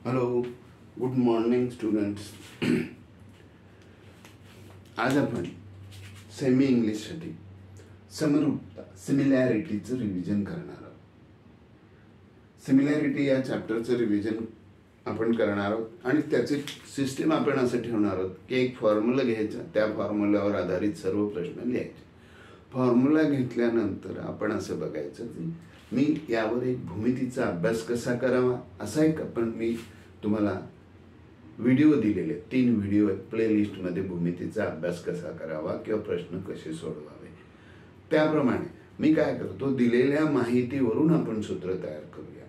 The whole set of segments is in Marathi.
Hello, good morning students. आज आपण सेमी इंग्लिशसाठी समरूपता सिमिलॅरिटीचं रिव्हिजन करणार आहोत. सिमिलॅरिटी या चॅप्टरचं रिव्हिजन आपण करणार आहोत आणि त्याची सिस्टीम आपण असं ठेवणार आहोत की एक फॉर्म्युला घ्यायचा, त्या फॉर्म्युल्यावर आधारित सर्व प्रश्न लिहायचे. फॉर्म्युला घेतल्यानंतर आपण असं बघायचं की मी यावर एक भूमितीचा अभ्यास कसा करावा असा एक मी तुम्हाला व्हिडिओ दिलेले 3 व्हिडिओ आहेत प्लेलिस्टमध्ये. भूमितीचा अभ्यास कसा करावा किंवा प्रश्न कसे सोडवावे त्याप्रमाणे मी काय करतो, दिलेल्या माहितीवरून आपण सूत्र तयार करूया,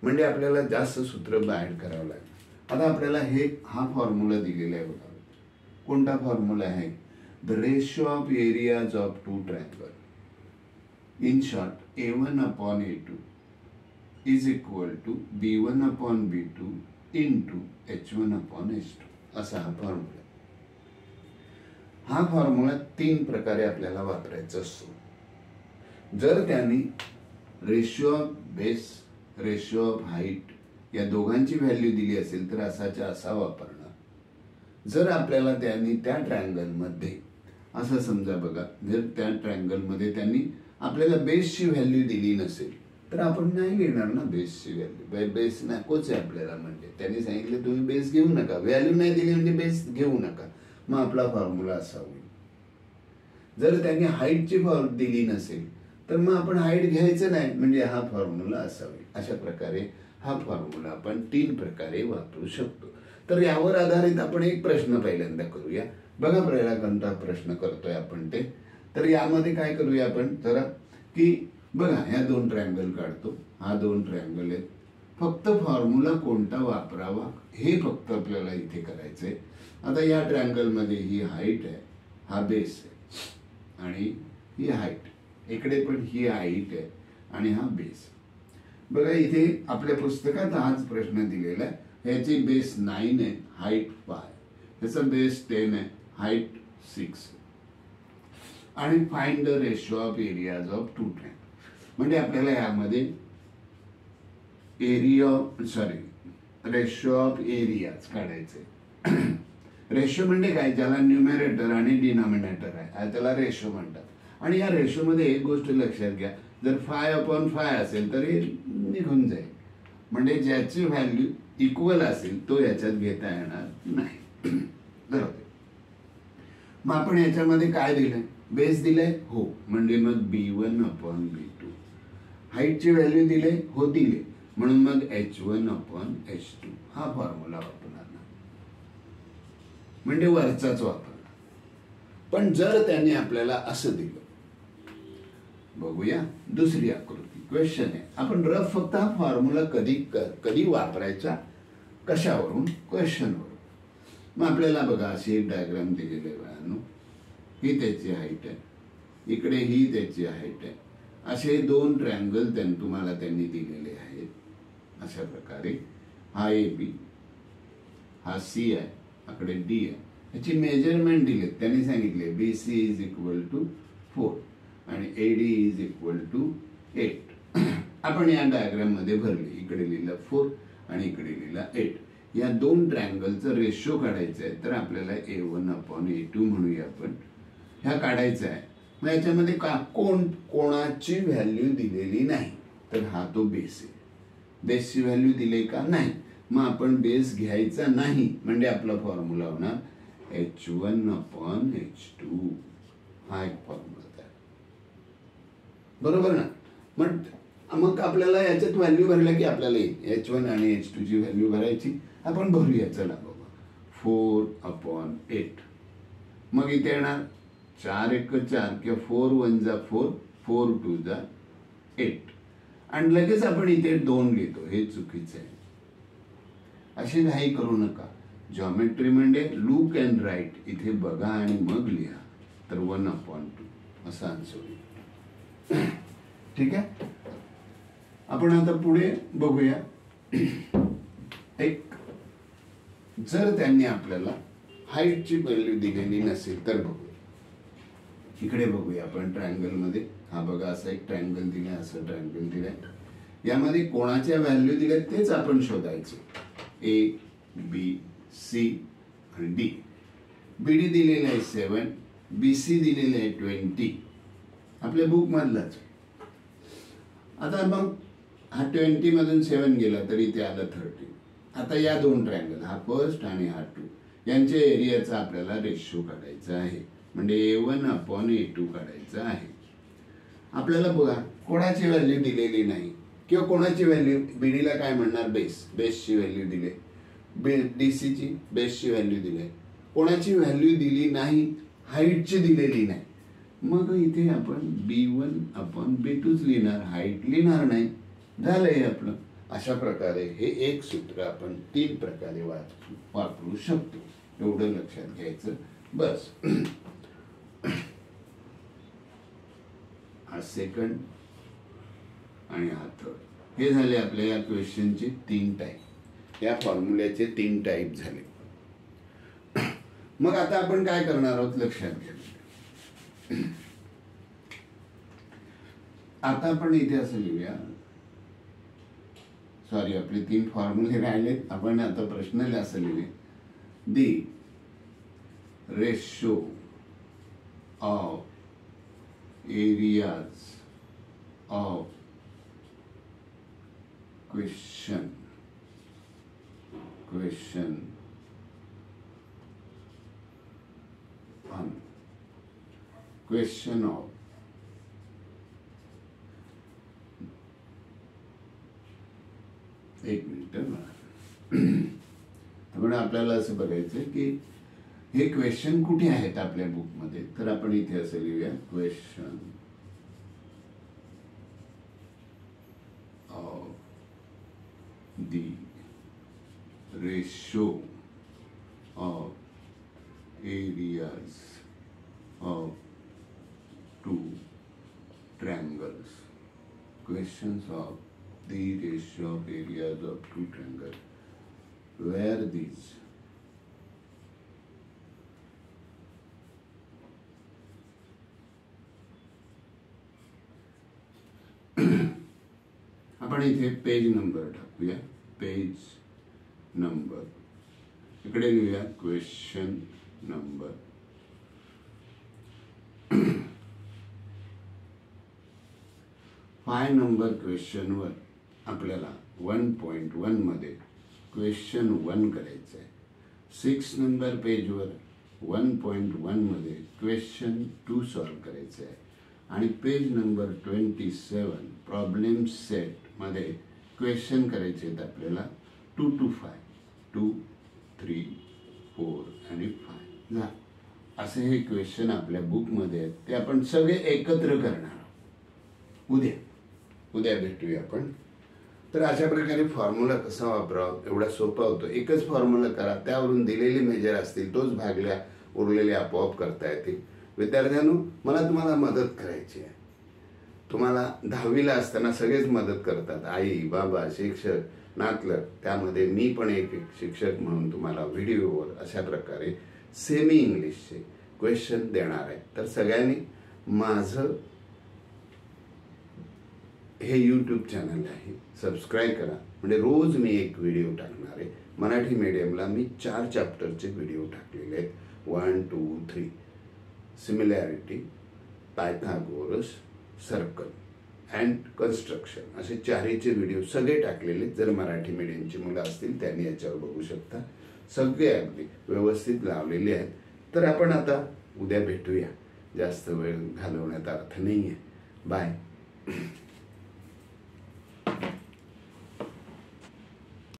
म्हणजे आपल्याला जास्त सूत्र ॲड करावं लागेल. आता आपल्याला हा फॉर्म्युला दिलेला आहे बघा. कोणता फॉर्म्युला आहे? The ratio of areas of two triangle. In short, A1 upon A2 is equal to B1 upon B2 into H1 upon H2 असा हा फॉर्म्युला. हा फॉर्म्युला 3 प्रकारे आपल्याला वापरायचा असतो. जर त्यांनी ratio of base, ratio of height या दोघांची व्हॅल्यू दिली असेल तर असाच्या असा वापरणार. जर आपल्याला त्यांनी त्या ट्रायंगलमध्ये असं समजा बघा, जर त्या ट्रायंगलमध्ये त्यांनी आपल्याला बेसची व्हॅल्यू दिली नसेल तर आपण नाही घेणार ना बेसची व्हॅल्यू. बेस नकोच आहे आपल्याला, म्हणजे त्यांनी सांगितलं तुम्ही बेस घेऊ नका, व्हॅल्यू नाही दिली म्हणजे बेस घेऊ नका, मग आपला फॉर्म्युला असा होईल. जर त्यांनी हाईटची दिली नसेल तर मग आपण हाईट घ्यायचं नाही, म्हणजे हा फॉर्म्युला असा होईल. अशा प्रकारे हा फॉर्म्युला आपण 3 प्रकारे वापरू शकतो. तर यावर आधारित आपण एक प्रश्न पहिल्यांदा करूया. बघा पहिला कोणता प्रश्न करतोय आपण ते. तर यामध्ये काय करूया आपण जरा की बघा, ह्या 2 ट्रायंगल काढतो, हा 2 ट्रायंगल आहेत. फक्त फॉर्म्युला कोणता वापरावा हे फक्त आपल्याला इथे करायचंय. आता या ट्रायंगलमध्ये ही हाईट आहे, हा बेस आहे आणि ही हाईट, इकडे पण ही हाईट आहे आणि हा बेस. बघा इथे आपल्या पुस्तकात हाच प्रश्न दिलेला आहे. ह्याची बेस 9 आहे, हाईट 5, ह्याचा बेस 10 आहे, हाईट 6 आणि find the ratio of areas of two triangle. म्हणजे आपल्याला यामध्ये रेशिओ ऑफ एरियाज काढायचे. रेशिओ म्हणजे काय, ज्याला न्यूमरेटर आणि डिनॉमिनेटर आहे त्याला रेशिओ म्हणतात. आणि या रेशिओ मध्ये एक गोष्ट लक्षात घ्या, जर 5/5 असेल तर हे निघून जाईल, म्हणजे ज्याची व्हॅल्यू इक्वल असेल तो याच्यात घेता येणार नाही. बरोबर. मग आपण याच्यामध्ये काय दिलंय, बेस दिलाय हो, म्हणजे मग B1 upon B2. हाईटची व्हॅल्यू दिले हो, दिले, म्हणून मग H1 upon H2 हा फॉर्म्युला वापरणार ना, म्हणजे वरचाच वापरणार. पण जर त्यांनी आपल्याला असं दिलं, बघूया दुसरी आकृती. क्वेश्चन आहे, आपण रफ फक्त हा फॉर्म्युला कधी वापरायचा, कशावरून, क्वेश्चनवरून. मग आपल्याला बघा अशी एक डायग्राम दिलेली आहे बाळांनो. ही त्याची हाईट आहे, इकडे ही त्याची हाईट आहे. असे 2 ट्रायंगल तुम्हाला त्यांनी दिलेले आहेत. अशा प्रकारे हा AB, हा C आहे, इकडे D आहे. याची मेजरमेंट दिले, त्यांनी सांगितले BC इज इक्वल टू 4 आणि AD इज इक्वल टू 8. आपण या डायग्राम मध्ये भरले, इकडे लिहिलं 4 आणि इकडे लिहिलं 8. या 2 ट्रायंगलचं रेशिओ काढायचं आहे, तर आपल्याला A1 upon A2 म्हणूया आपण. ह्या काढायचा आहे. मग याच्यामध्ये कोणाची व्हॅल्यू दिलेली नाही, तर हा तो बेस आहे. बेसची व्हॅल्यू दिले का नाही, मग आपण बेस घ्यायचा नाही, म्हणजे आपला फॉर्म्युला होणार H1 upon H2. हा एक फॉर्म्युला तयार, बरोबर ना. मग आपल्याला याच्यात व्हॅल्यू भरल्या की आपल्याला H1 आणि H2 ची व्हॅल्यू भरायची. आपण भरूया, चला बघा. 4 upon 8. मग इथे येणार 4 1 4 किंवा 4 1 जा 4, 4 2 जा 8. आणि लगेच आपण इथे 2 लिहितो, हे चुकीचं आहे. अशी घाई करू नका. जॉमेट्री म्हणजे लुक अँड राईट. इथे बघा आणि मग लिहा, तर 1 upon 2 असा आन्सर होईल. ठीक आहे. आपण आता पुढे बघूया. एक जर त्यांनी आपल्याला हाईटची व्हॅल्यू दिलेली नसेल तर बघूया. इकडे बघूया आपण ट्रायंगल मध्ये. हा बघा, असा एक ट्रायंगल दिलाय, असं ट्रायंगल दिलाय. यामध्ये कोणाच्या व्हॅल्यू दिल्यात तेच आपण शोधायचे. ए बी सी आणि डी. बी डी दिलेलं आहे 7, बी सी दिलेलं आहे 20 आपल्या बुकमधलाच. आता मग हा 20 मधून 7 गेला तरी ते आलं 30. आता या दोन ट्रायंगल, हा फर्स्ट आणि हा 2, यांच्या एरियाचा आपल्याला रेशो काढायचा आहे, म्हणजे A1/A2 काढायचं आहे. आपल्याला बघा कोणाची व्हॅल्यू दिलेली नाही किंवा कोणाची व्हॅल्यू, बीडीला काय म्हणणार, बेसची व्हॅल्यू दिली, डीसीची बेसची व्हॅल्यू दिली, कोणाची व्हॅल्यू दिली नाही, हाईटची दिलेली नाही. मग इथे आपण B1/B2 लिहिणार, हाईट लिहिणार नाही. झालंय आपलं. अशा प्रकारे हे एक सूत्र आपण 3 प्रकारे वापरू शकतो. एवढं लक्षात घ्यायचं बस. हा सेकंड आणि हा थर्ड, हे झाले आपल्या या क्वेश्चनचे 3 टाईप, या फॉर्म्युल्याचे 3 टाईप झाले. मग आता आपण काय करणार आहोत लक्षात घ्या. आता आपण इथे असं लिहूया, सॉरी आपले 3 फॉर्म्युले राहिले, आपण आता प्रश्न असं लिहूया, the ratio of areas of question 1, question of एक मिनिट त्यामुळे आपल्याला असं बघायचं की हे क्वेश्चन कुठे आहेत आपल्या बुकमध्ये. तर आपण इथे असं लिहूया, question of the ratio of areas of 2 triangles. Questions of the ratio of areas of 2 triangles. Where these आपण इथे पेज नंबर टाकूया, पेज नंबर इकडे लिहूया, क्वेश्चन नंबर 5 नंबर क्वेश्चनवर आपल्याला 1.1 मध्ये क्वेश्चन 1 करायचं आहे. 6 नंबर पेजवर 1.1 मध्ये क्वेश्चन 2 सॉल्व करायचं आहे. आणि पेज नंबर 27 प्रॉब्लेम सेट मध्ये क्वेश्चन करायचे आहेत आपल्याला 2 to 5, 2, 3, 4 आणि 5 ना. असे हे क्वेश्चन आपल्या बुकमध्ये आहेत, ते आपण सगळे एकत्र करणार आहोत. उद्या भेटूया आपण. तर अशा प्रकारे फॉर्म्युला कसा वापरावा एवढा सोपा होतो. एकच फॉर्म्युला करा, त्यावरून दिलेले मेजर असतील तोच भागल्या, उरलेले आपोआप करता येतील. विद्यार्थ्यांनो, मला तुम्हाला मदत करायची आहे. तुम्हाला 10वीला असताना सगळेच मदत करतात, आई बाबा शिक्षक नातलग. त्यामध्ये मी पण एक शिक्षक म्हणून तुम्हाला व्हिडिओवर अशा प्रकारे सेमी इंग्लिशचे क्वेश्चन देणार आहे. तर सगळ्यांनी माझं हे यूट्यूब चॅनल आहे सबस्क्राईब करा, म्हणजे रोज मी एक व्हिडिओ टाकणार आहे. मराठी मीडियमला मी 4 चॅप्टरचे व्हिडिओ टाकलेले आहेत, 1, 2, 3, similarity, Pythagoras, circle and construction, असे 4चे व्हिडिओ सगळे टाकलेले. जर मराठी मीडियमची मुलं असतील त्यांनी याच्यावर बघू शकता. सगळे अगदी व्यवस्थित लावलेले आहेत. तर आपण आता उद्या भेटूया. जास्त वेळ घालवण्यात अर्थ नाही आहे. बाय.